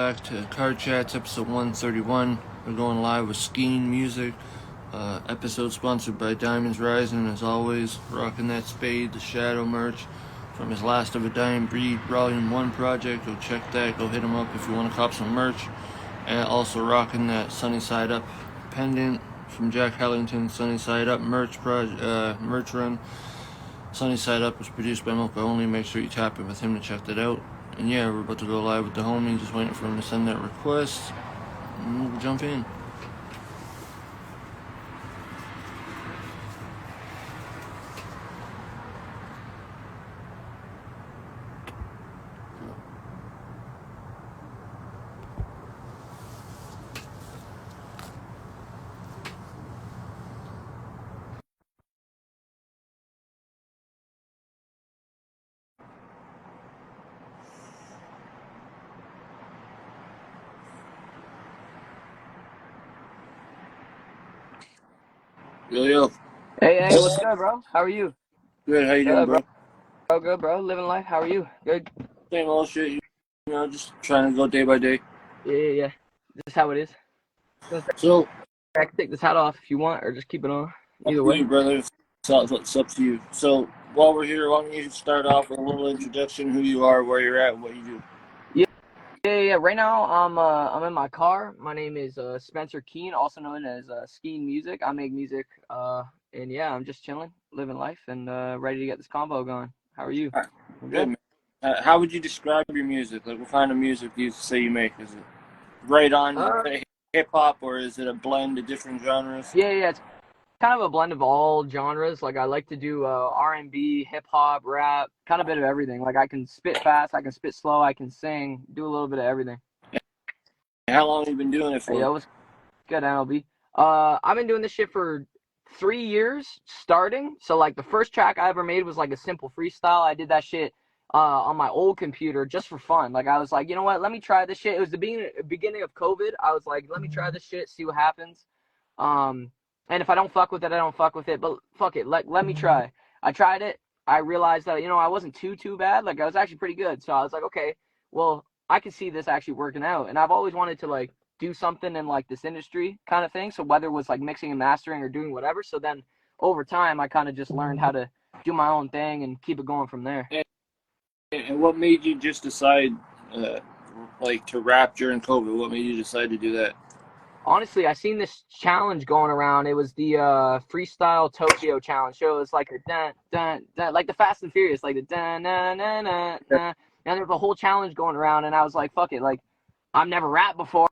back to Card Chats, episode 131. We're going live with Skean music. Episode sponsored by Diamonds Rising, as always. Rocking that Spade, the Shadow merch from his Last of a Dying Breed Volume 1 project. Go check that. Go hit him up if you want to cop some merch. And also rocking that Sunny Side Up pendant from Jack Hellington's Sunny Side Up merch run. Sunny Side Up was produced by Mocha Only. Make sure you tap in with him to check that out. And yeah, we're about to go live with the homie. Just waiting for him to send that request. And we'll jump in. Yo. Hey, what's good, bro? How are you? Good, how you doing, bro? Good, bro. Living life. How are you? Good. Same old shit, just trying to go day by day. Yeah. This is how it is. So, I can take this hat off if you want, or just keep it on. Either way. you, brother. It's up to you. So, while we're here, why don't you start off with a little introduction, who you are, where you're at, and what you do. Yeah. Right now, I'm in my car. My name is Spencer Kean, also known as Skean Music. I make music, and yeah, I'm just chilling, living life, and ready to get this combo going. How are you? All right. Good, man. How would you describe your music? Like, what kind of music do you say you make? Is it right on hip hop, or is it a blend of different genres? Yeah. It's kind of a blend of all genres. Like I like to do R&B, hip hop, rap, kind of a bit of everything. Like I can spit fast, I can spit slow, I can sing, do a little bit of everything. How long have you been doing it for? Hey, yo, what's good, MLB? I've been doing this shit for 3 years starting. So like the first track I ever made was like a simple freestyle. I did that shit on my old computer just for fun. Like I was like, you know what? Let me try this shit. It was the beginning of COVID. I was like, let me try this shit, see what happens. And if I don't fuck with it, I don't fuck with it. But fuck it, let me try. I tried it. I realized that I wasn't too bad. Like I was actually pretty good. So I was like, okay, well I can see this actually working out. And I've always wanted to like do something in like this industry kind of thing. So whether it was like mixing and mastering or doing whatever. So then over time, I kind of just learned how to do my own thing and keep it going from there. And what made you just decide, like, to rap during COVID? What made you decide to do that? Honestly, I seen this challenge going around. It was the Freestyle Tokyo challenge. So it was like a dun dun dun, like the Fast and Furious, like the dun dun dun dun dun. And there was a whole challenge going around, and I was like, fuck it, like I've never rapped before.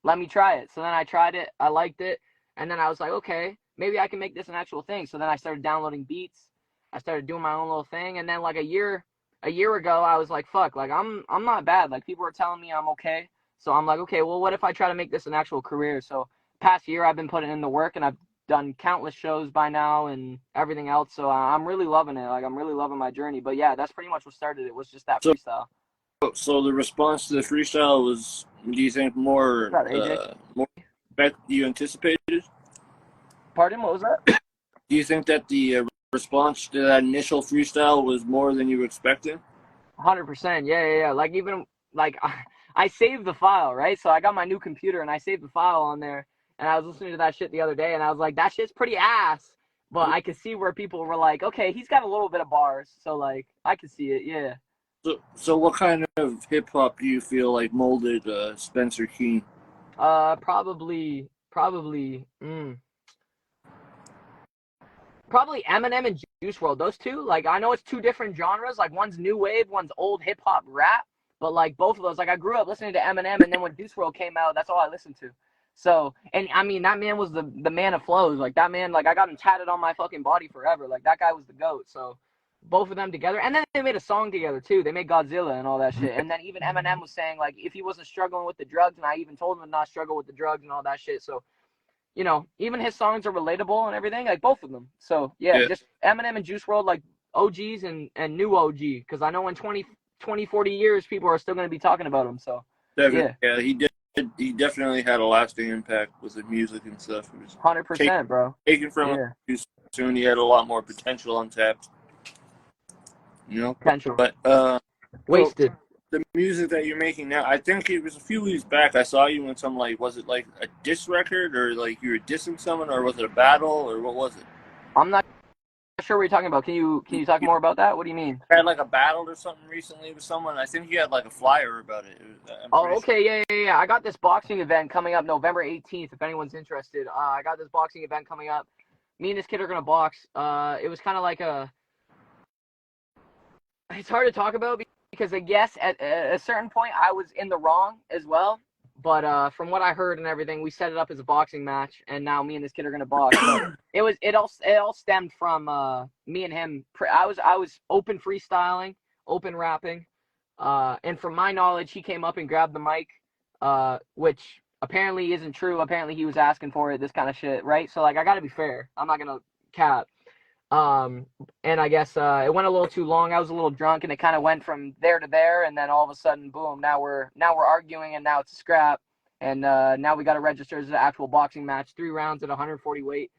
Let me try it. So then I tried it. I liked it, and then I was like, okay, maybe I can make this an actual thing. So then I started downloading beats. I started doing my own little thing, and then like a year ago, I was like, fuck, like I'm not bad. Like people were telling me I'm okay. So I'm like, okay, well, what if I try to make this an actual career? So past year, I've been putting in the work, and I've done countless shows by now and everything else. So I'm really loving it. Like I'm really loving my journey. But yeah, that's pretty much what started it. Was just that freestyle. So the response to the freestyle was, do you think more that you anticipated? Pardon, what was that? Do you think that the response to that initial freestyle was more than you were expecting? 100%. Yeah. Like even like I saved the file, right? So I got my new computer and I saved the file on there, and I was listening to that shit the other day, and I was like, that shit's pretty ass. But I could see where people were like, okay, he's got a little bit of bars, so like I could see it, yeah. So what kind of hip hop do you feel like molded Spencer Kean? Probably Eminem and Juice WRLD. Those two, like I know it's two different genres. Like one's new wave, one's old hip hop rap. But like both of those, like I grew up listening to Eminem, and then when Juice WRLD came out, that's all I listened to. So, and I mean, that man was the man of flows. Like that man, like I got him tatted on my fucking body forever. Like that guy was the GOAT. So both of them together, and then they made a song together too. They made Godzilla and all that shit. And then even Eminem was saying like if he wasn't struggling with the drugs, and I even told him to not struggle with the drugs and all that shit. So even his songs are relatable and everything, like both of them. So yeah. Just Eminem and Juice WRLD, like OGs and new OG, because I know in 20, 40 years, people are still going to be talking about him. So Definitely, yeah, he definitely had a lasting impact with the music and stuff. 100%, bro. Taken from him too soon, he had a lot more potential untapped. Potential. But wasted. the music that you're making now, I think it was a few weeks back. I saw you in some like, was it like a diss record or like you were dissing someone, or was it a battle, or what was it? I'm not sure what you're talking about. Can you talk more about that? What do you mean? You had like a battle or something recently with someone. I think you had like a flyer about it. I'm Oh, pretty sure. okay, yeah. I got this boxing event coming up November 18th. If anyone's interested, I got this boxing event coming up. Me and this kid are gonna box. It was kind of like a. It's hard to talk about because I guess at a certain point I was in the wrong as well. But from what I heard and everything, we set it up as a boxing match, and now me and this kid are gonna box. But it all stemmed from me and him. I was open freestyling, open rapping, and from my knowledge, he came up and grabbed the mic, which apparently isn't true. Apparently he was asking for it, this kind of shit, right? So like I gotta be fair. I'm not gonna cap. And I guess it went a little too long. I was a little drunk, and it kind of went from there to there, and then all of a sudden, boom! Now we're arguing, and now it's a scrap, and now we got to register as an actual boxing match, 3 rounds at 140 weight.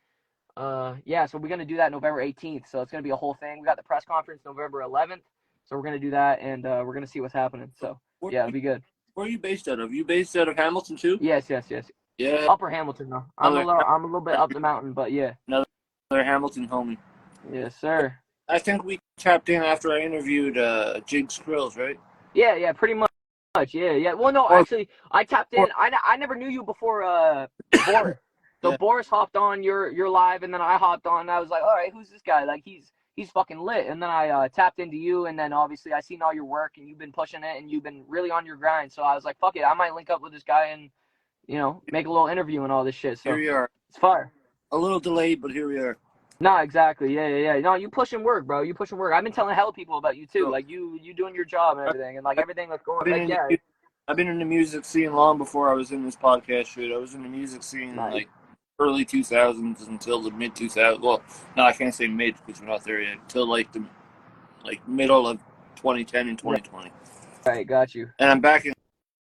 Yeah, so we're gonna do that November 18th. So it's gonna be a whole thing. We got the press conference November 11th, so we're gonna do that, and we're gonna see what's happening. So yeah, it'll be good. Where are you based out of? You based out of Hamilton too? Yes. Yeah. Upper Hamilton though. I'm a little bit up the mountain, but yeah. Another Hamilton homie. Yes, sir. I think we tapped in after I interviewed Jig Skrills, right? Yeah, pretty much. Yeah. Well, no, actually, I tapped in. I never knew you before Boris. So Yeah. Boris hopped on your live, and then I hopped on. And I was like, all right, who's this guy? Like he's fucking lit. And then I tapped into you, and then obviously I seen all your work, and you've been pushing it, and you've been really on your grind. So I was like, fuck it, I might link up with this guy and make a little interview and all this shit. So Here we are. it's fire. A little delayed, but here we are. No, exactly. Yeah. No, you pushing work, bro. You pushing work. I've been telling hella people about you too. Oh. Like you doing your job and everything, and like everything that's going. Like, yeah. I've been in the music scene long before I was in this podcast shoot. I was in the music scene like early 2000s until the mid 2000s. Well, no, I can't say mid because we're not there yet. Until like the middle of 2010 and 2020. Right, got you. And I'm back in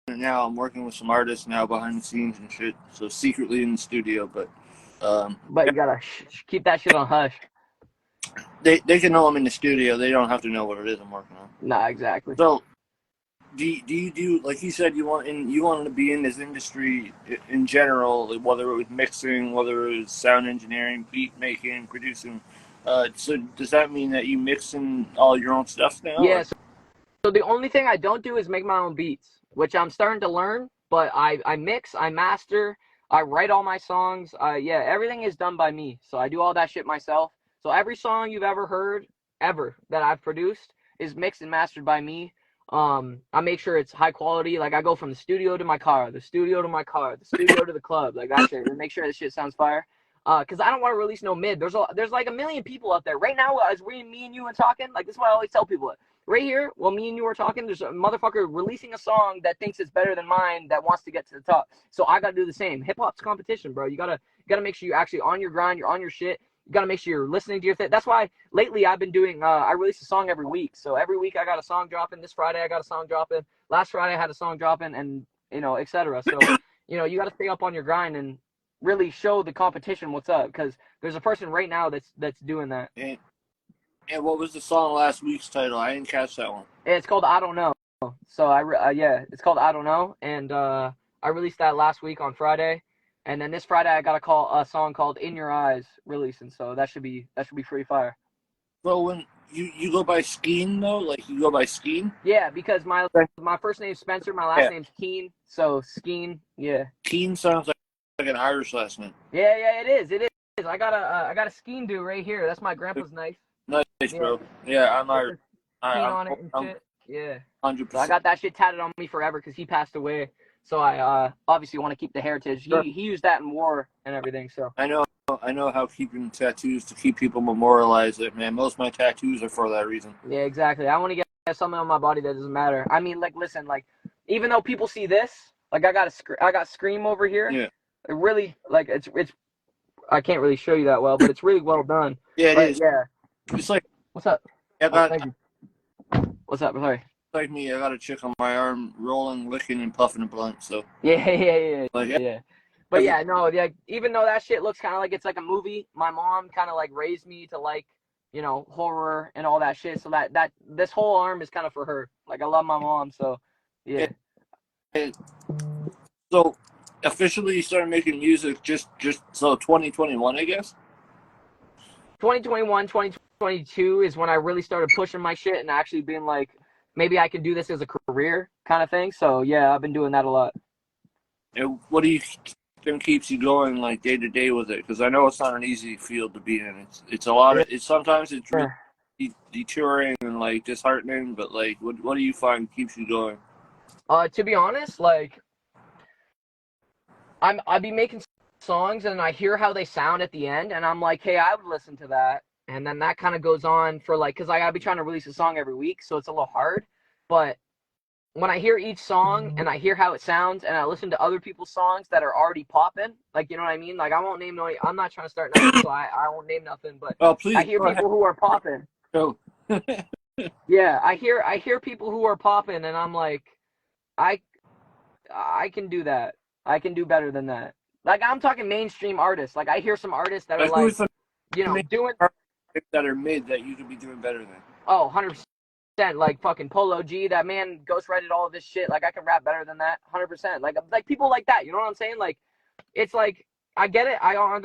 it now. I'm working with some artists now behind the scenes and shit. So secretly in the studio, but you gotta keep that shit on hush. They can know I'm in the studio. They don't have to know what it is I'm working on. Nah, exactly. So, do you do, like you said, you wanted to be in this industry in general, whether it was mixing, whether it was sound engineering, beat making, producing. So does that mean that you mixing all your own stuff now? Yeah. So the only thing I don't do is make my own beats, which I'm starting to learn. But I mix, I master. I write all my songs. Yeah, everything is done by me. So I do all that shit myself. So every song you've ever heard, that I've produced is mixed and mastered by me. I make sure it's high quality. Like I go from the studio to my car, the studio to my car, the studio to the club, like that shit, and make sure this shit sounds fire. Cause I don't want to release no mid. There's like a million people out there right now. As me and you are talking, like this is what I always tell people. Right here, while me and you are talking, there's a motherfucker releasing a song that thinks it's better than mine that wants to get to the top. So I gotta do the same. Hip hop's competition, bro. You gotta make sure you're actually on your grind. You're on your shit. You gotta make sure you're listening to your thing. That's why lately I've been doing. I release a song every week. So every week I got a song dropping. This Friday I got a song dropping. Last Friday I had a song dropping, and etc. So you gotta stay up on your grind and really show the competition what's up. Because there's a person right now that's doing that. And what was the song last week's title? I didn't catch that one. It's called I Don't Know. So it's called I Don't Know, and I released that last week on Friday, and then this Friday I got a song called In Your Eyes releasing. So that should be pretty fire. So when you go by Skean though, like you go by Skean? Yeah, because my first name's Spencer, my last name's Keen, so Skean. Yeah. Keen sounds like an Irish last name. Yeah, it is. I got a Skean do right here. That's my grandpa's knife. Nice, bro. Yeah, I'm Irish. On it and shit. Yeah. 100%. So I got that shit tatted on me forever because he passed away. So I obviously want to keep the heritage. He used that in war and everything. So I know how keeping tattoos to keep people memorialize it, man. Most of my tattoos are for that reason. Yeah, exactly. I want to get something on my body that doesn't matter. I mean, like, listen, like, even though people see this, like, I got Scream over here. Yeah. It really, like, it's. I can't really show you that well, but it's really well done. Yeah, it is. Yeah. It's like, what's up? Thank you. What's up? Sorry. Like me, I got a chick on my arm, rolling, licking, and puffing a blunt. So yeah. Like, yeah. But yeah, no, yeah. Even though that shit looks kind of like it's like a movie, my mom kind of like raised me to like horror and all that shit. So that this whole arm is kind of for her. Like I love my mom, so yeah. And so officially you started making music just so 2021, I guess. 2021, 2022 is when I really started pushing my shit and actually being like, maybe I can do this as a career kind of thing. So yeah, I've been doing that a lot. And what do you think keeps you going like day to day with it? Because I know it's not an easy field to be in. It's a lot of it's sometimes it's really deterring and like disheartening. But like, what do you find keeps you going? To be honest, like I'd be making songs and I hear how they sound at the end, and I'm like, hey, I would listen to that. And then that kind of goes on for like, because I gotta be trying to release a song every week, so it's a little hard. But when I hear each song and I hear how it sounds, and I listen to other people's songs that are already popping, like you know what I mean? Like I won't name no, I'm not trying to start nothing, so I won't name nothing. But Oh, please I hear go ahead. people who are popping. Go. Yeah, I hear people who are popping, and I'm like, I I can do that. I can do better than that. Like I'm talking mainstream artists. Like I hear some artists that are Like, who's like, the doing that are mid that you could be doing better than? 100%. Like fucking Polo G. That man ghostwrited all of this shit. Like I can rap better than that. 100%. Like people like that. You know what I'm saying? Like it's like I get it. I don't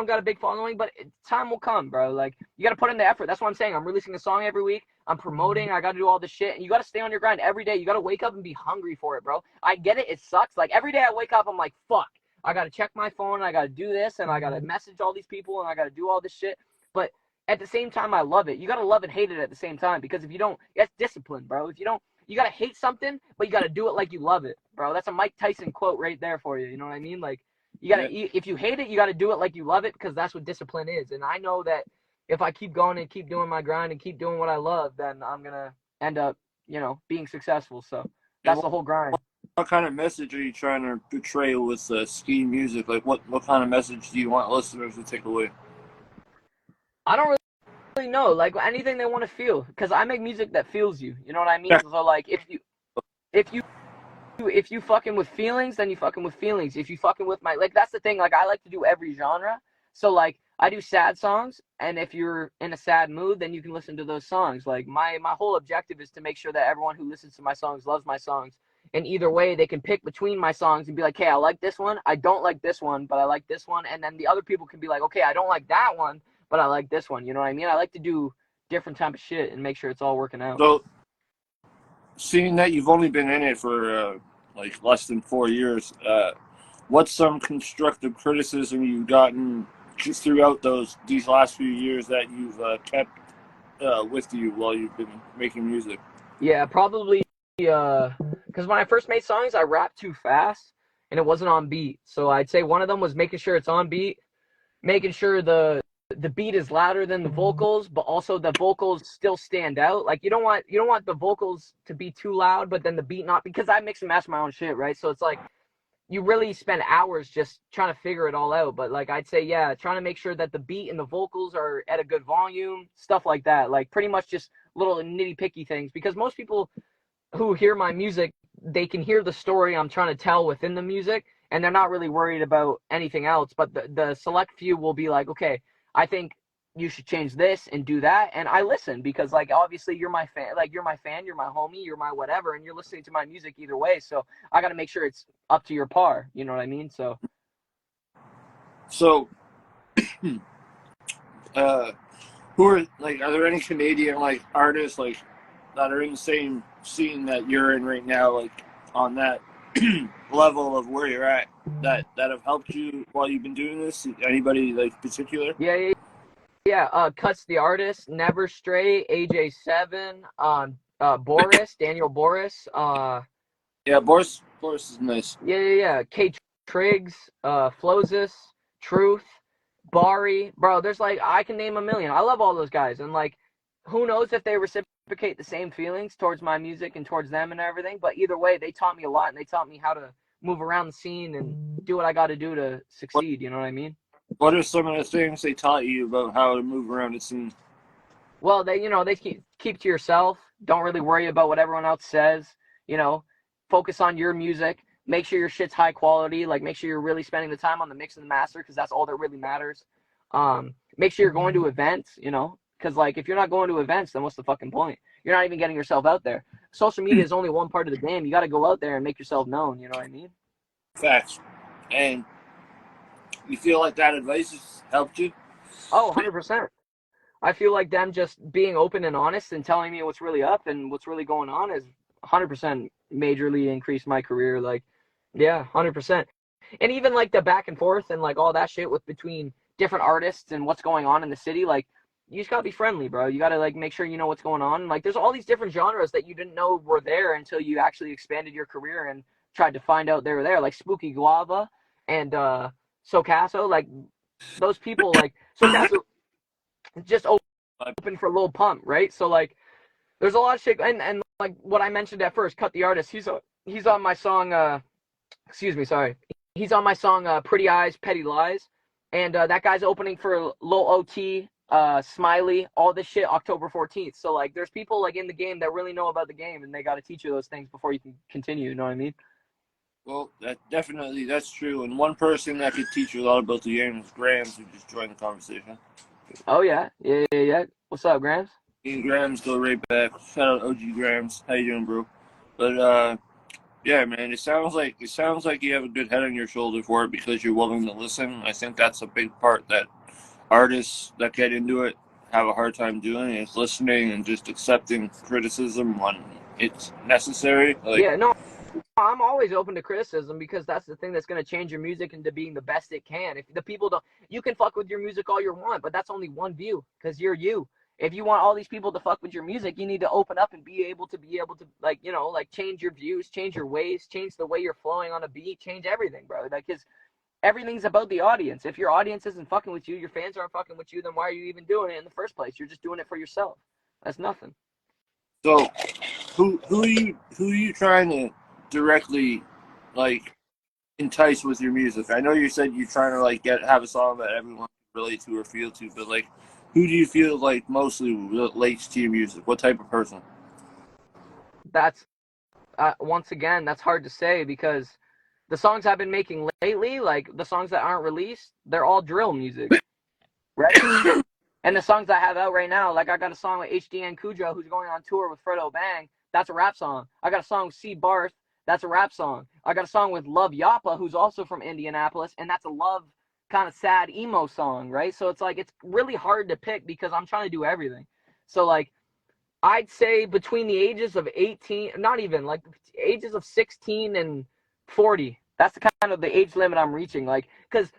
got a big following, but time will come, bro. Like you got to put in the effort. That's what I'm saying. I'm releasing a song every week. I'm promoting. I got to do all this shit, and you got to stay on your grind every day. You got to wake up and be hungry for it, bro. I get it. It sucks. Like every day I wake up, I'm like, fuck. I got to check my phone. I got to do this, and I got to message all these people, and I got to do all this shit. But at the same time, I love it. You got to love and hate it at the same time, because if you don't, that's discipline, bro. If you don't, you got to hate something, but you got to do it like you love it, bro. That's a Mike Tyson quote right there for you. You know what I mean? Like, you gotta, if you hate it, you gotta do it like you love it, because that's what discipline is. And I know that if I keep going and keep doing my grind and keep doing what I love, then I'm gonna end up, being successful. So that's the whole grind. What kind of message are you trying to portray with Skean music? Like, what kind of message do you want listeners to take away? I don't really know, like anything they want to feel, because I make music that feels you. You know what I mean? So like, if you fucking with feelings, then you fucking with feelings. If you fucking with my, like, that's the thing. Like, I like to do every genre. So like, I do sad songs, and if you're in a sad mood, then you can listen to those songs. Like my whole objective is to make sure that everyone who listens to my songs loves my songs. And either way, they can pick between my songs and be like, hey, I like this one. I don't like this one, but I like this one. And then the other people can be like, okay, I don't like that one, but I like this one. You know what I mean? I like to do different type of shit and make sure it's all working out. So, seeing that you've only been in it for like less than 4 years, what's some constructive criticism you've gotten just throughout these last few years that you've kept with you while you've been making music? Yeah, probably because when I first made songs, I rapped too fast and it wasn't on beat. So I'd say one of them was making sure it's on beat, making sure the beat is louder than the vocals, but also the vocals still stand out. Like you don't want the vocals to be too loud, but then the beat not, because I mix and match my own shit, right? So it's like you really spend hours just trying to figure it all out. But like I'd say, yeah, trying to make sure that the beat and the vocals are at a good volume, stuff like that. Like pretty much just little nitty picky things, because most people who hear my music, they can hear the story I'm trying to tell within the music, and they're not really worried about anything else. But the select few will be like, okay, I think you should change this and do that. And I listen, because like, obviously you're my fan, you're my homie, you're my whatever, and you're listening to my music either way. So I got to make sure it's up to your par. You know what I mean? So, who are like, are there any Canadian like artists like that are in the same scene that you're in right now, like on that level of where you're at, that have helped you while you've been doing this? Anybody like particular? Yeah. Cuts the Artist, Never Stray, AJ7, Boris, Daniel Boris. Yeah, Boris is nice. Yeah. K Triggs, Flosis, Truth, Bari, bro. There's like, I can name a million. I love all those guys, and like, who knows if they reciprocate the same feelings towards my music and towards them and everything. But either way, they taught me a lot, and they taught me how to move around the scene and do what I got to do to succeed. You know what I mean? What are some of the things they taught you about how to move around the scene? Well, they keep to yourself. Don't really worry about what everyone else says. Focus on your music. Make sure your shit's high quality. Like, make sure you're really spending the time on the mix and the master, because that's all that really matters. Make sure you're going to events, because Because like if you're not going to events, then what's the fucking point? You're not even getting yourself out there. Social media is only one part of the game. You got to go out there and make yourself known. You know what I mean? Facts. And you feel like that advice has helped you? Oh, 100%. I feel like them just being open and honest and telling me what's really up and what's really going on is 100% majorly increased my career. Like, yeah, 100%. And even like the back and forth and like all that shit with between different artists and what's going on in the city, like you just gotta be friendly, bro. You gotta like make sure you know what's going on. Like there's all these different genres that you didn't know were there until you actually expanded your career and tried to find out they were there, like Spooky Guava and Socaso. Like those people, like Socaso just open for Lil Pump, right? So like there's a lot of shit, and like what I mentioned at first, Cut the Artist, he's on my song excuse me, sorry. He's on my song Pretty Eyes, Petty Lies. And that guy's opening for Lil OT, Smiley, all this shit October 14th. So like there's people like in the game that really know about the game and they gotta teach you those things before you can continue, you know what I mean? Well, that's true. And one person that could teach you a lot about the game is Grams, who just joined the conversation. Oh yeah. Yeah. What's up, Grams? Me and Grams go right back. Shout out OG Grams. How you doing, bro? But yeah, man, it sounds like you have a good head on your shoulder for it because you're willing to listen. I think that's a big part that artists that get into it have a hard time doing, is listening and just accepting criticism when it's necessary. Like, Yeah, no, I'm always open to criticism because that's the thing that's going to change your music into being the best it can. If the people don't, you can fuck with your music all you want, but that's only one view because you're you. If you want all these people to fuck with your music, you need to open up and be able to like, you know, like change your views, change your ways, change the way you're flowing on a beat, change everything, bro. Like, cause everything's about the audience. If your audience isn't fucking with you, your fans aren't fucking with you, then why are you even doing it in the first place? You're just doing it for yourself. That's nothing. so who are you trying to directly like entice with your music? I know you said you're trying to like have a song that everyone can relate to or feel to, but like who do you feel like mostly relates to your music? What type of person? That's once again, that's hard to say because the songs I've been making lately, like the songs that aren't released, they're all drill music, right? And the songs I have out right now, like I got a song with HDN Cujo, who's going on tour with Fredo Bang. That's a rap song. I got a song with C Barth. That's a rap song. I got a song with Love Yappa, who's also from Indianapolis, and that's a love kind of sad emo song, right? So it's like it's really hard to pick because I'm trying to do everything. So like I'd say between the ages of 18, not even like ages of 16 and 40. That's the kind of the age limit I'm reaching. Like, because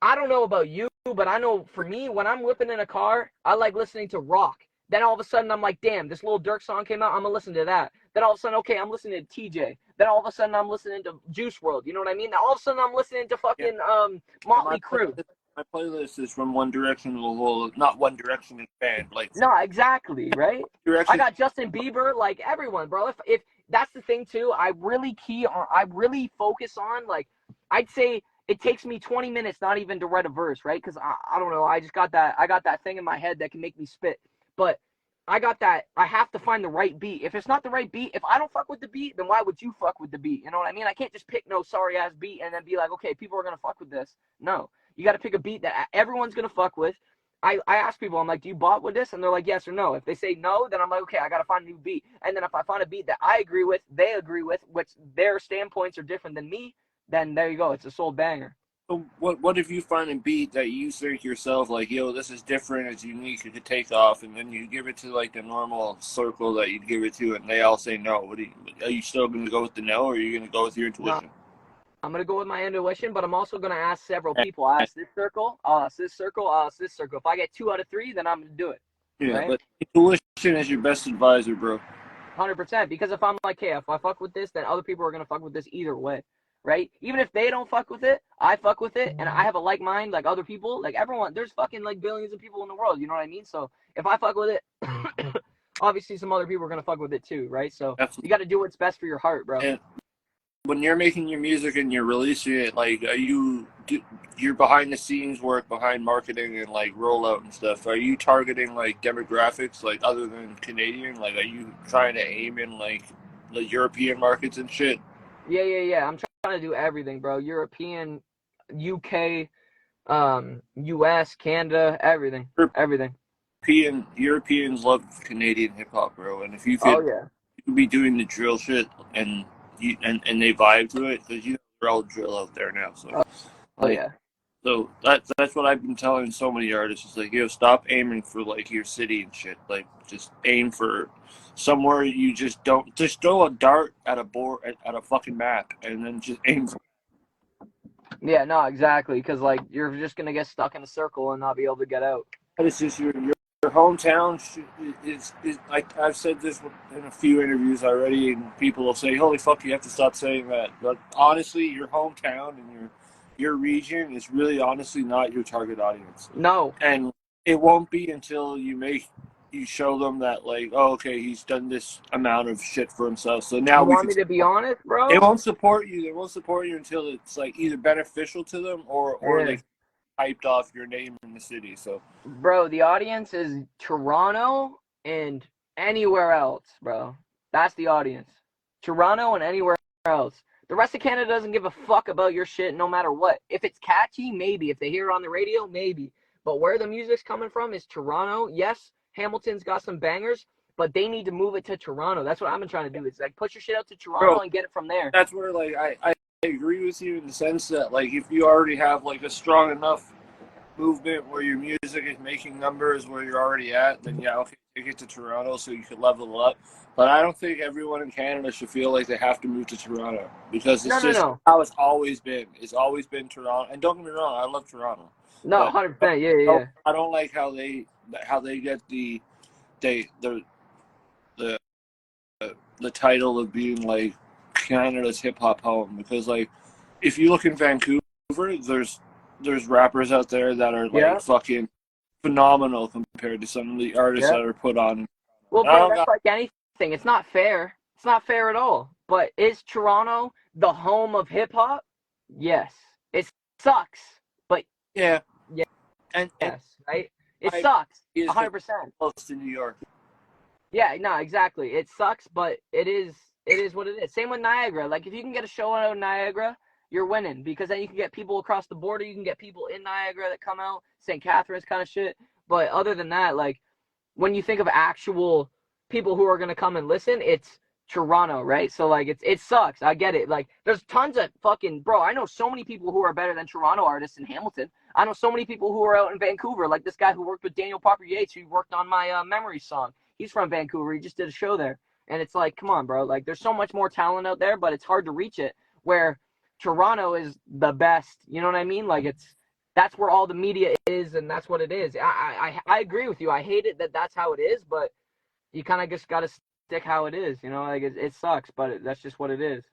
I don't know about you, but I know for me, when I'm whipping in a car, I like listening to rock. Then all of a sudden, I'm like, damn, this little Dirk song came out. I'm going to listen to that. Then all of a sudden, okay, I'm listening to TJ. Then all of a sudden, I'm listening to Juice World. You know what I mean? Now all of a sudden, I'm listening to fucking Motley Crue. My playlist is from One Direction to well, not One Direction band, like No, exactly, right? Direction. I got Justin Bieber, like everyone, bro. If that's the thing too, I really focus on like I'd say it takes me 20 minutes not even to write a verse, right? Because I don't know, I got that thing in my head that can make me spit. But I have to find the right beat. If it's not the right beat, if I don't fuck with the beat, then why would you fuck with the beat? You know what I mean? I can't just pick no sorry ass beat and then be like, okay, people are gonna fuck with this. No. You got to pick a beat that everyone's going to fuck with. I ask people, I'm like, do you bot with this? And they're like, yes or no. If they say no, then I'm like, okay, I got to find a new beat. And then if I find a beat that I agree with, they agree with, which their standpoints are different than me, then there you go. It's a soul banger. So what if you find a beat that you think yourself like, yo, this is different, it's unique, it could take off, and then you give it to like the normal circle that you'd give it to, and they all say no? Are you still going to go with the no, or are you going to go with your intuition? No. I'm going to go with my intuition, but I'm also going to ask several people. I'll ask this circle, I'll ask this circle, I'll ask this circle. If I get 2 out of 3, then I'm going to do it. Yeah, right? But intuition is your best advisor, bro. 100%. Because if I'm like, hey, if I fuck with this, then other people are going to fuck with this either way, right? Even if they don't fuck with it, I fuck with it, and I have a like mind like other people. Like everyone, there's fucking like billions of people in the world, you know what I mean? So if I fuck with it, obviously some other people are going to fuck with it too, right? So Absolutely. You got to do what's best for your heart, bro. And when you're making your music and you're releasing it, like, you're behind the scenes work, behind marketing and like rollout and stuff, are you targeting like demographics like other than Canadian? Like, are you trying to aim in like the European markets and shit? Yeah. I'm trying to do everything, bro. European, UK, US, Canada, everything. Europeans love Canadian hip hop, bro. And if you Oh could, yeah. you could be doing the drill shit and they vibe to it because they're all drill out there now. So Oh like yeah. so that's what I've been telling so many artists. Is like, yo, stop aiming for like your city and shit. Like just aim for somewhere you just throw a dart at a board at a fucking map and then just aim for. Yeah, no, exactly. Because like you're just gonna get stuck in a circle and not be able to get out. It's just your hometown is like I've said this in a few interviews already, and people will say, "Holy fuck, you have to stop saying that." But honestly, your hometown and your region is really honestly not your target audience, No. and it won't be until you show them that like, oh, okay, he's done this amount of shit for himself, so now You we want can. me to be honest, They bro? won't support you. They won't support you until it's like either beneficial to them or Yeah. they hyped off your name in the city. So. Bro, the audience is Toronto and anywhere else, bro. That's the audience. Toronto and anywhere else. The rest of Canada doesn't give a fuck about your shit no matter what. If it's catchy, maybe. If they hear it on the radio, maybe. But where the music's coming from is Toronto. Yes, Hamilton's got some bangers, but they need to move it to Toronto. That's what I've been trying to do. It's like push your shit out to Toronto Bro, and get it from there. that's where like I agree with you in the sense that like if you already have like a strong enough movement where your music is making numbers where you're already at, then yeah, okay, take it to Toronto so you could level up. But I don't think everyone in Canada should feel like they have to move to Toronto because No, it's no, just no. how it's always been. It's always been Toronto. And don't get me wrong, I love Toronto. No, But 100%. Yeah, yeah, yeah. I don't like how they get they the the title of being like Canada's hip hop home because like if you look in Vancouver, there's rappers out there that are Yeah, like fucking phenomenal compared to some of the artists yeah. that are put on. Well, I bro, don't that's got like anything. It's not fair. It's not fair at all. But is Toronto the home of hip hop? Yes. It sucks, but yeah, yes, and right? It I sucks. is 100%. close to New York. Yeah, no, exactly. It sucks, but it is what it is. Same with Niagara. Like if you can get a show out of Niagara, you're winning because then you can get people across the border. You can get people in Niagara that come out, St. Catharines kind of shit. But other than that, like when you think of actual people who are gonna come and listen, it's Toronto, right? So like it sucks. I get it. Like there's tons of fucking bro. I know so many people who are better than Toronto artists in Hamilton. I know so many people who are out in Vancouver, like this guy who worked with Daniel Popper Yates, who worked on my Memory song. He's from Vancouver. He just did a show there, and it's like, come on, bro. Like there's so much more talent out there, but it's hard to reach it. Where Toronto is the best. You know what I mean? Like that's where all the media is, and that's what it is. I agree with you. I hate it that that's how it is, but you kind of just got to stick how it is. You know, like it sucks, but that's just what it is.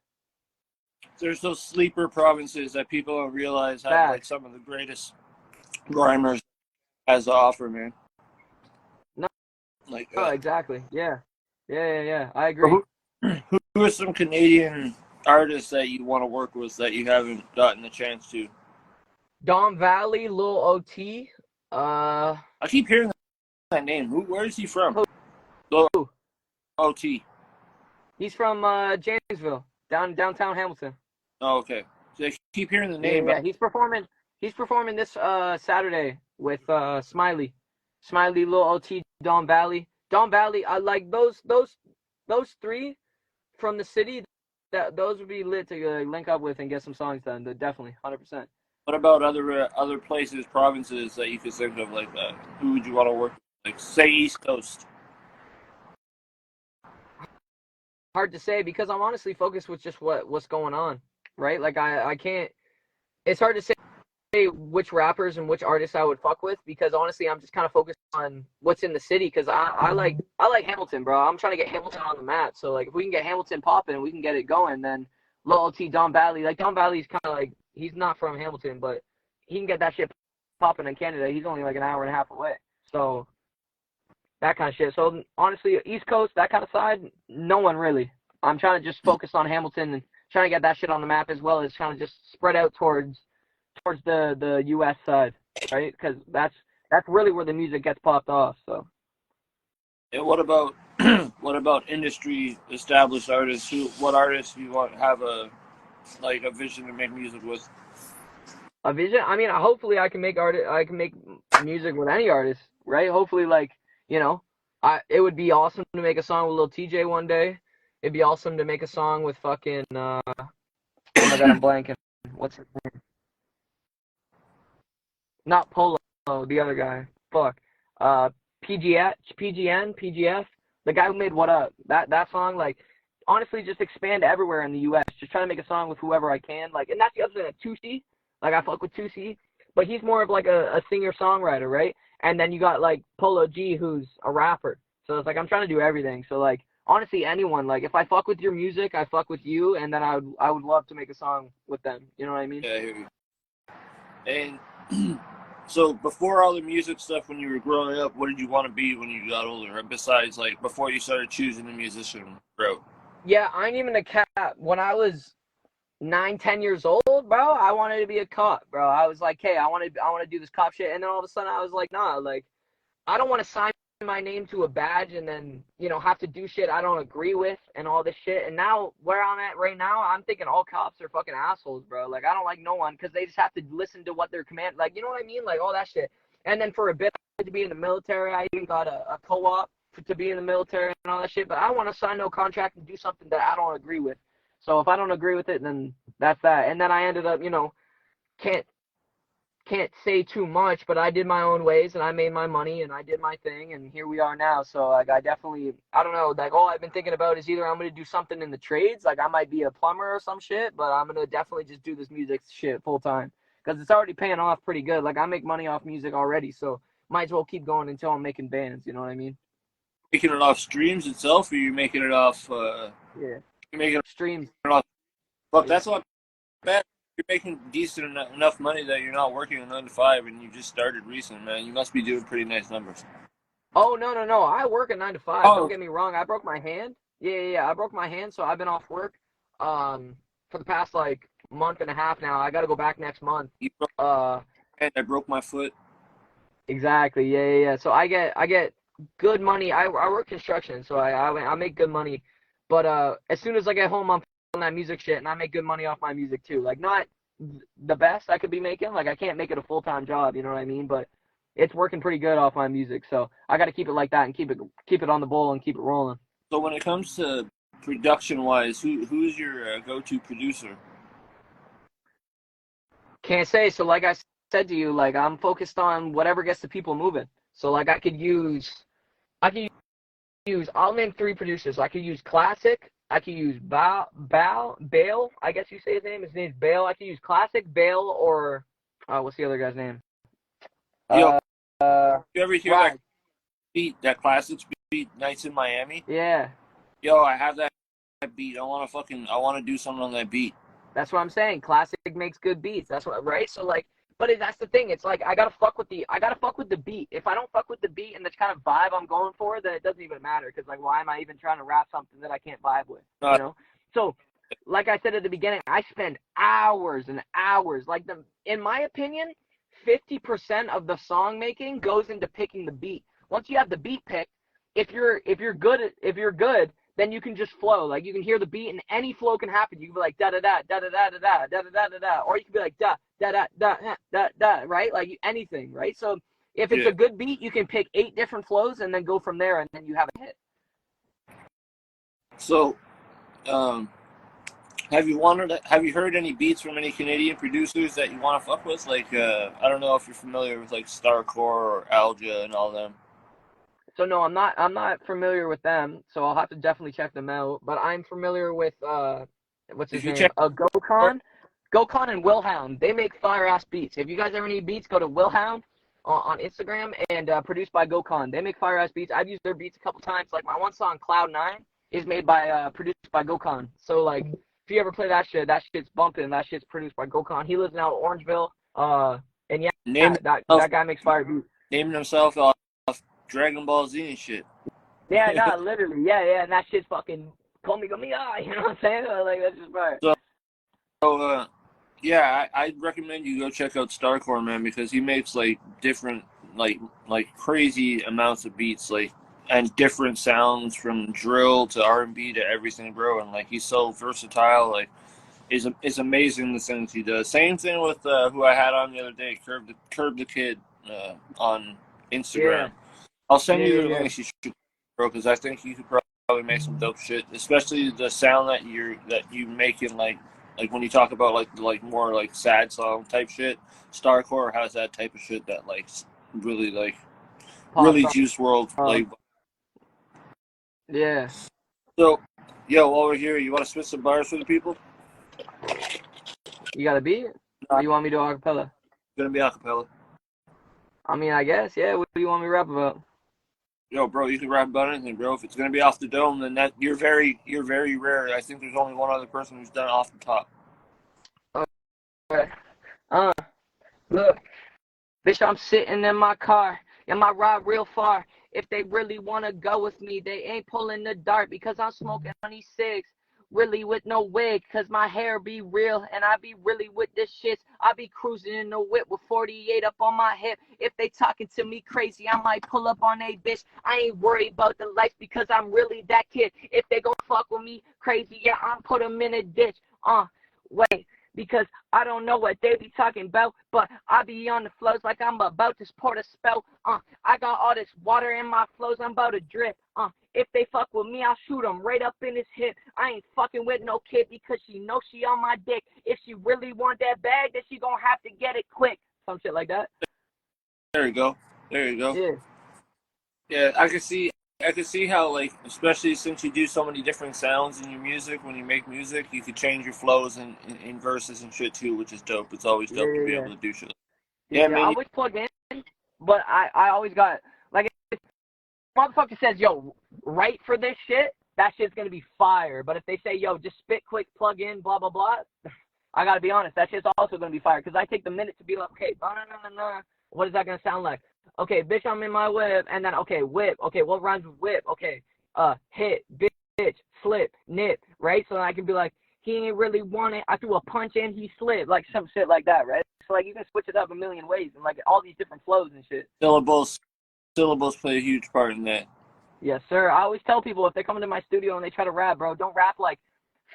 There's those sleeper provinces that people don't realize have like Facts. some of the greatest rhymers as to offer, man. No, Like, no, exactly. Yeah, yeah, yeah, yeah. I so agree. who are some Canadian artists that you want to work with that you haven't gotten the chance to? Don Valley, Lil OT. Uh, I keep hearing that name. Where is he from? who? Lil OT. He's from Janesville, downtown Hamilton. Oh, okay. So I keep hearing the Yeah, name. yeah. He's performing. He's performing this Saturday with Smiley, Lil OT, Don Valley. Don Valley. I like those three from the city. That those would be lit to link up with and get some songs done. Definitely, 100%. What about other places, provinces that you could think of like that? Who would you want to work with? Like, say East Coast. Hard to say because I'm honestly focused with just what's going on, right? Like I can't. It's hard to say which rappers and which artists I would fuck with because honestly I'm just kind of focused on what's in the city because I like Hamilton, bro. I'm trying to get Hamilton on the map. So like if we can get Hamilton popping, we can get it going. Then Lil T, Don Valley, like Don Valley's kind of like he's not from Hamilton, but he can get that shit popping in Canada. He's only like an hour and a half away. So that kind of shit. So honestly, East Coast, that kind of side, no one really. I'm trying to just focus on Hamilton and trying to get that shit on the map as well as trying to just spread out towards the U.S. side, right? Because that's really where the music gets popped off. So. And what about what about industry established artists? What artists do you want to have a vision to make music with? A vision. I mean, hopefully, I can make music with any artist, right? Hopefully, like you know, it would be awesome to make a song with Lil TJ one day. It'd be awesome to make a song with fucking oh my god, I'm blanking. What's his name? Not Polo, the other guy. Fuck. PGF, the guy who made What Up. That song, like, honestly, just expand everywhere in the U.S. Just try to make a song with whoever I can. Like, and that's the other thing, Tusi. Like, I fuck with Tusi, but he's more of like a singer-songwriter, right? And then you got like Polo G, who's a rapper. So it's like I'm trying to do everything. So like, honestly, anyone. Like, if I fuck with your music, I fuck with you, and then I would love to make a song with them. You know what I mean? Yeah, I hear you. And so before all the music stuff, when you were growing up, what did you want to be when you got older? Besides, like, before you started choosing the musician route? Yeah, I ain't even a cat. When I was 9, 10 years old, bro, I wanted to be a cop, bro. I was like, hey, I want to do this cop shit. And then all of a sudden I was like, nah, like, I don't want to sign my name to a badge and then, have to do shit I don't agree with and all this shit. And now where I'm at right now, I'm thinking all cops are fucking assholes, bro. Like, I don't like no one because they just have to listen to what their command, like, you know what I mean? Like, all that shit. And then for a bit, I had to be in the military. I even got a co-op to be in the military and all that shit. But I don't want to sign no contract and do something that I don't agree with. So if I don't agree with it, then that's that. And then I ended up, can't can't say too much, but I did my own ways and I made my money and I did my thing and here we are now. So like I don't know, like all I've been thinking about is either I'm gonna do something in the trades, like I might be a plumber or some shit, but I'm gonna definitely just do this music shit full time because it's already paying off pretty good. Like I make money off music already, so might as well keep going until I'm making bands. You know what I mean? Making it off streams itself, or you making it off? Yeah, You making streams. it off? Fuck, Yeah. that's not bad. You're making decent enough money that you're not working a 9 to 5, and you just started recent, man. You must be doing pretty nice numbers. Oh no! I work a 9 to 5. Don't Oh, get me wrong. I broke my hand. Yeah. I broke my hand, so I've been off work for the past like month and a half now. I got to go back next month. you broke Uh, my hand, I broke my foot. exactly. Yeah. So I get good money. I work construction, so I make good money. But as soon as I get home, I'm on that music shit, and I make good money off my music too. Like not the best I could be making. Like I can't make it a full-time job. You know what I mean? But it's working pretty good off my music. So I got to keep it like that and keep it on the bowl and keep it rolling. So when it comes to production wise, who's your go-to producer? Can't say. So like I said to you, like I'm focused on whatever gets the people moving. So like I could use I'll name three producers. I could use Classic. I could use Bale. I guess you say his name. His name's Bale. I could use Classic, Bale, or what's the other guy's name? Yo, Uh, uh you ever hear Ryan. that beat, that classics beat, Nights in Miami? Yeah, Yo, I have that beat. I want to do something on that beat. that's what I'm saying. Classic makes good beats. That's what right. So like, but that's the thing. It's like I gotta fuck with the beat. If I don't fuck with the beat and the kind of vibe I'm going for, then it doesn't even matter. Because like, why am I even trying to rap something that I can't vibe with? Uh, You know. So, like I said at the beginning, I spend hours and hours. Like in my opinion, 50% of the song making goes into picking the beat. Once you have the beat picked, if you're good, then you can just flow. Like you can hear the beat and any flow can happen. You can be like da da da da da da da da da da da da, or you can be like da da da da da da, right? Like anything, right? So if it's yeah. a good beat, you can pick 8 different flows and then go from there, and then you have a hit. So, um, have you heard any beats from any Canadian producers that you want to fuck with? Like, I don't know if you're familiar with like Starcore or Alja and all them. So no, I'm not familiar with them. So I'll have to definitely check them out. But I'm familiar with what's his If you name? check, Gokon and Willhound. They make fire ass beats. If you guys ever need beats, go to Willhound on Instagram and produced by Gokon. They make fire ass beats. I've used their beats a couple times. Like my one song Cloud 9 is made by produced by Gokon. So like if you ever play that shit's bumping. That shit's produced by Gokon. He lives in out Orangeville. And yeah, name that guy makes fire beats. naming himself off Dragon Ball Z and shit. Yeah, no, literally, yeah, and that shit's fucking call me, you know what I'm saying? Like that's just fire. So, yeah, I'd recommend you go check out Starcore, man, because he makes like different, like crazy amounts of beats, like and different sounds from drill to R&B to everything, bro. And like he's so versatile, like it's amazing the things he does. Same thing with who I had on the other day, Curb the Kid on Yeah, Instagram. I'll send Yeah, you yeah, the yeah. links you should, bro, because I think you could probably make some dope shit, especially the sound that you make in like when you talk about like more like sad song type shit. Starcore has that type of shit that really Pops really Juice World off. like. Yeah. So, yo, while we're here, you want to spit some bars for the people? You got a beat? Or Not you want me to do acapella? gonna be acapella. I mean, I guess, yeah. What do you want me to rap about? Yo, bro, you can rap about anything, bro. If it's gonna be off the dome, then that you're very rare. I think there's only one other person who's done it off the top. Okay. Uh, Look. Bitch, I'm sitting in my car, and my ride real far. If they really wanna go with me, they ain't pulling the dart because I'm smoking 26. Really with no wig, cause my hair be real, and I be really with this shit. I be cruising in the whip with 48 up on my hip. If they talking to me crazy, I might pull up on a bitch. I ain't worried about the lights because I'm really that kid. If they gon' fuck with me crazy, yeah, I'm put them in a ditch. Wait, because I don't know what they be talking about, but I be on the flows like I'm about to sport a spell. I got all this water in my flows, I'm about to drip. If they fuck with me, I'll shoot them right up in his hip. I ain't fucking with no kid because she knows she on my dick. If she really want that bag, then she gonna have to get it quick. Some shit like that. There you go. There you go. Yeah. Yeah, I can see how like especially since you do so many different sounds in your music when you make music, you could change your flows in verses and shit too, which is dope. It's always Yeah, dope to yeah, be yeah. able to do shit. Yeah, Yeah, yeah. I man. always plug in, but I always got, like, motherfucker says, yo, write for this shit, that shit's gonna be fire. But if they say, yo, just spit quick, plug in, blah, blah, blah, I gotta be honest, that shit's also gonna be fire. Because I take the minute to be like, okay, what is that gonna sound like? Okay, bitch, I'm in my whip, and then, okay, whip. Okay, what rhymes with whip? Okay, hit, bitch, slip, nip, right? So I can be like, he ain't really want it. I threw a punch and he slipped, like some shit like that, right? So like you can switch it up a million ways and like all these different flows and shit. Syllables play a huge part in that. Yes, sir. I always tell people if they come into my studio and they try to rap, bro, don't rap like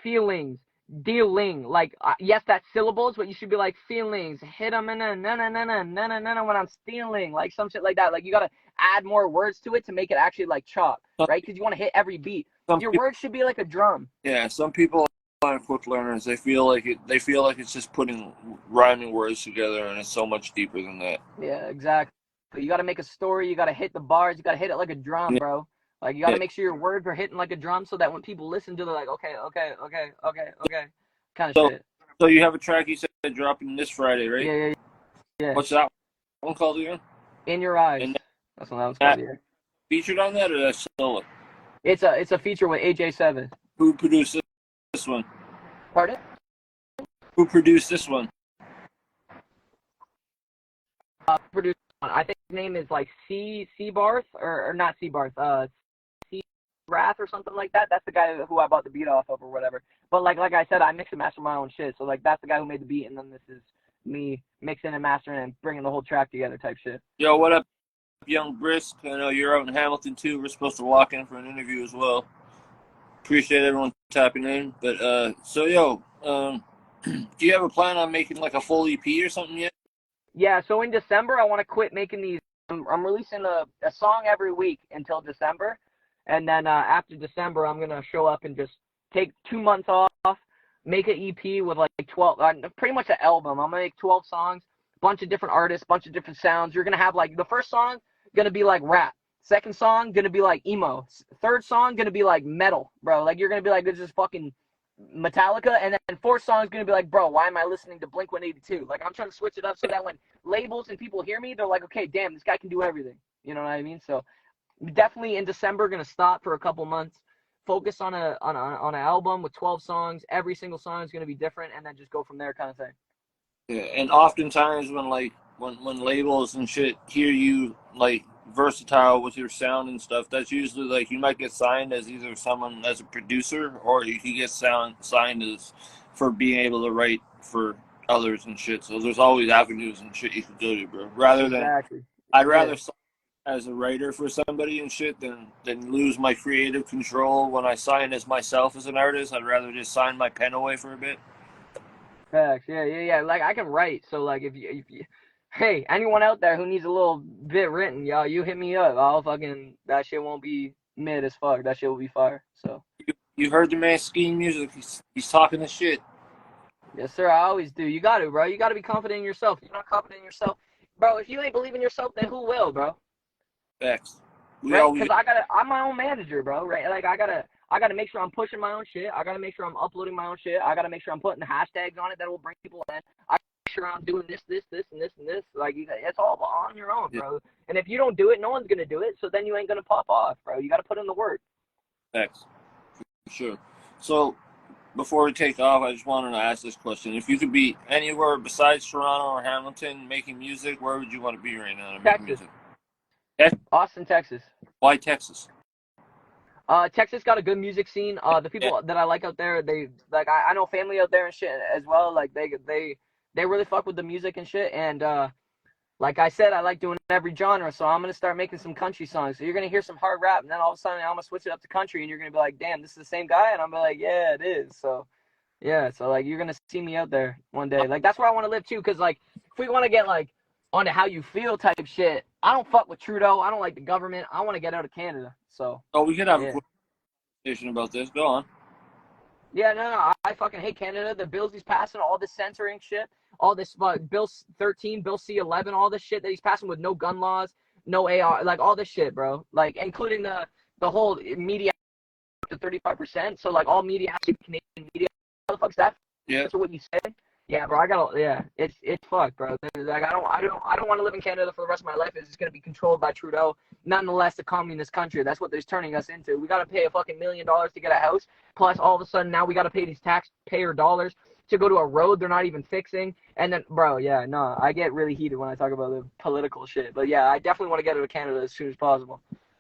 feelings, dealing. Like, yes, that's syllables, but you should be like feelings. Hit them and then na when I'm stealing, like some shit like that. Like you gotta add more words to it to make it actually like chop, Some, right? Because you want to hit every beat. some Your people, words should be like a drum. yeah, some people aren't quick learners. They feel like it. They feel like it's just putting rhyming words together, and it's so much deeper than that. Yeah, exactly. You gotta make a story. You gotta hit the bars. You gotta hit it like a drum, Yeah, bro. Like you gotta yeah. make sure your words are hitting like a drum, so that when people listen to, it, they're like, okay, okay, okay, okay, okay, kind of So, shit. so you have a track you said dropping this Friday, right? Yeah, yeah, yeah. What's that one called again? In Your Eyes. And That's what that was called. that Yeah. featured on that, or that's solo? It's a feature with AJ7. Who produced this one? Pardon? Who produced this one? Produced. I think his name is like C Barth or not C Barth. C Wrath or something like that. That's the guy who I bought the beat off of or whatever. But like I said, I mix and master my own shit. So like that's the guy who made the beat, and then this is me mixing and mastering and bringing the whole track together type shit. Yo, what up, Young Brisk? I know you're out in Hamilton too. We're supposed to lock in for an interview as well. Appreciate everyone tapping in. But so yo, do you have a plan on making like a full EP or something yet? Yeah, so in December, I want to quit making these. I'm releasing a song every week until December. And then after December, I'm going to show up and just take 2 months off, make an EP with like 12, pretty much an album. I'm going to make 12 songs, bunch of different artists, bunch of different sounds. You're going to have like the first song going to be like rap. Second song going to be like emo. Third song going to be like metal, bro. Like you're going to be like, this is fucking Metallica, and then fourth song is gonna be like, bro, why am I listening to Blink 182? Like I'm trying to switch it up so that when labels and people hear me, they're like, okay, damn, this guy can do everything. You know what I mean? So definitely in December, gonna stop for a couple months, focus on an album with 12 songs. Every single song is gonna be different, and then just go from there, kind of thing. Yeah, and oftentimes when labels and shit hear you like versatile with your sound and stuff, that's usually like you might get signed as either someone as a producer or you can get signed as for being able to write for others and shit. So there's always avenues and shit you can go to, bro. Exactly. I'd Yeah. rather sign as a writer for somebody and shit than lose my creative control when I sign as myself as an artist. I'd rather just sign my pen away for a bit. Facts. Yeah, yeah, yeah. Like I can write, so like if you Hey, anyone out there who needs a little bit written, yo, you hit me up. I'll fucking, that shit won't be mid as fuck. That shit will be fire. So, You heard the man Skean music. He's talking the shit. yes, sir. I always do. You got to, bro. You got to be confident in yourself. If you're not confident in yourself, bro, if you ain't believe in yourself, then who will, bro? Facts. Right? Because I'm my own manager, bro. Right? Like, I gotta make sure I'm pushing my own shit. I gotta make sure I'm uploading my own shit. I gotta make sure I'm putting the hashtags on it that will bring people in. I make sure I'm doing this, this, this, and this, and this. Like, it's all on your own, bro. And if you don't do it, no one's gonna do it. So then you ain't gonna pop off, bro. You gotta put in the work. Facts. For sure. So, before we take off, I just wanted to ask this question. If you could be anywhere besides Toronto or Hamilton making music, where would you want to be right now making music? Austin, Texas. Why Texas? Texas got a good music scene. The people that I like out there, they like I know family out there and shit as well. Like they really fuck with the music and shit. And like I said, I like doing every genre. So I'm gonna start making some country songs. So you're gonna hear some hard rap, and then all of a sudden I'm gonna switch it up to country, and you're gonna be like, damn, this is the same guy, and I'm gonna be like, yeah, it is. So yeah, so like you're gonna see me out there one day. Like that's where I want to live too. Cause like if we want to get like on to how you feel type shit, I don't fuck with Trudeau. I don't like the government. I want to get out of Canada. So. Oh, we could have a conversation about this. Go on. Yeah, no, I fucking hate Canada. The bills he's passing, all this censoring shit, all this Bill 13, Bill C-11, all this shit that he's passing with no gun laws, no AR, like all this shit, bro. Like including the whole media up to 35%. So like all media has to be Canadian media. What the fuck's that? Yeah. That's what you say. Yeah, bro. It's fucked, bro. Like I don't want to live in Canada for the rest of my life. It's just gonna be controlled by Trudeau. Nonetheless, a communist country. That's what they're turning us into. We gotta pay a fucking $1 million to get a house. Plus, all of a sudden now we gotta pay these taxpayer dollars to go to a road they're not even fixing. And then, bro, yeah, no, I get really heated when I talk about the political shit. But yeah, I definitely want to get out of Canada as soon as possible.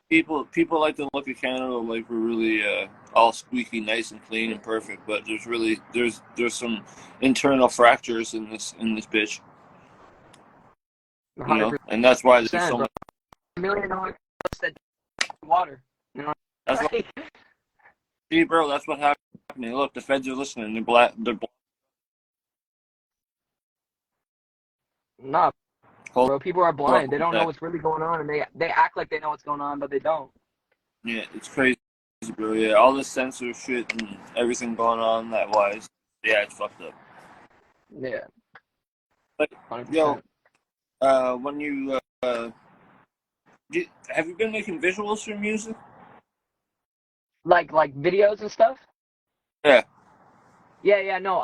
People like to look at Canada like we're really all squeaky nice and clean and perfect, but there's some internal fractures in this bitch. You know, and that's why there's so much $1 million that water. You know, that's what, see, bro, that's what happened. Look, the feds are listening. They're black. Nah, bro, people are blind. They don't know what's really going on, and they act like they know what's going on, but they don't. Yeah, it's crazy, bro. Yeah, all this censor shit and everything going on that wise. Yeah, it's fucked up. Yeah. But 100%. yo, when you have you been making visuals for music? Like videos and stuff? Yeah. Yeah, no.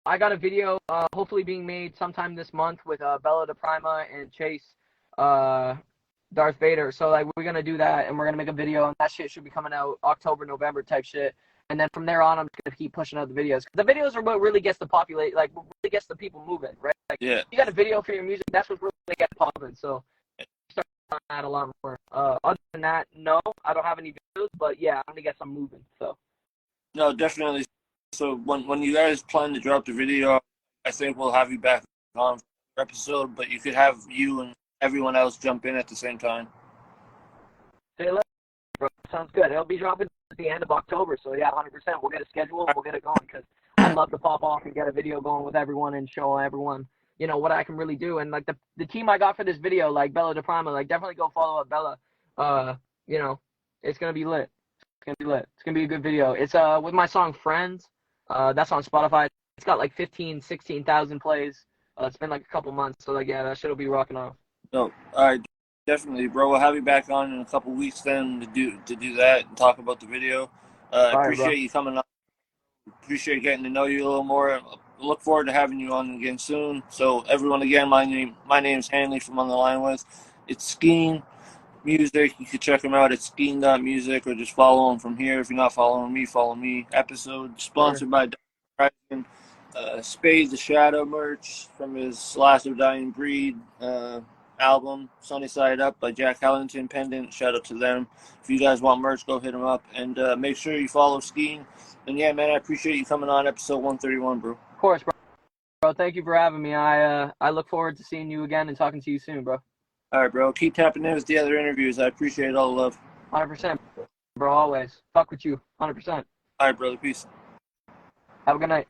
I got a video hopefully being made sometime this month with Bella de Prima and Chase Darth Vader. So like we're gonna do that and we're gonna make a video and that shit should be coming out October, November type shit. And then from there on I'm just gonna keep pushing out the videos. The videos are what really gets the populate what really gets the people moving, right? Like yeah. You got a video for your music, that's what really gets popping. So start on that a lot more. Other than that, no, I don't have any videos, but yeah, I'm gonna get some moving. So no, definitely. So when you guys plan to drop the video, I think we'll have you back on for episode, but you could have you and everyone else jump in at the same time. Say less, bro. Sounds good. It'll be dropping at the end of October, so yeah, 100%. We'll get a schedule. We'll get it going because I'd love to pop off and get a video going with everyone and show everyone, you know, what I can really do. And like the team I got for this video, like Bella de Prima, like definitely go follow up Bella. You know, it's gonna be lit. It's gonna be lit. It's gonna be a good video. It's with my song Friends. That's on Spotify. It's got like 16,000 plays. It's been like a couple months, so like yeah, that shit'll be rocking off. No, all right, definitely, bro. We'll have you back on in a couple weeks then to do that and talk about the video. Appreciate you coming on. Appreciate getting to know you a little more. Look forward to having you on again soon. So everyone, again, my name's Hanley from On the Line With. It's Skean Music. You can check him out at Skean.music or just follow him from here. If you're not following me, follow me. Episode sponsored by Diamond Rising. Spade the Shadow merch from his Last of Dying Breed album, Sunny Side Up by Jack Hellington pendant. Shout out to them. If you guys want merch, go hit them up. And make sure you follow Skean. And yeah, man, I appreciate you coming on episode 131, bro. Of course, bro. Thank you for having me. I look forward to seeing you again and talking to you soon, bro. All right, bro. Keep tapping in with the other interviews. I appreciate all the love. 100%, bro. Always. Fuck with you. 100%. All right, brother. Peace. Have a good night.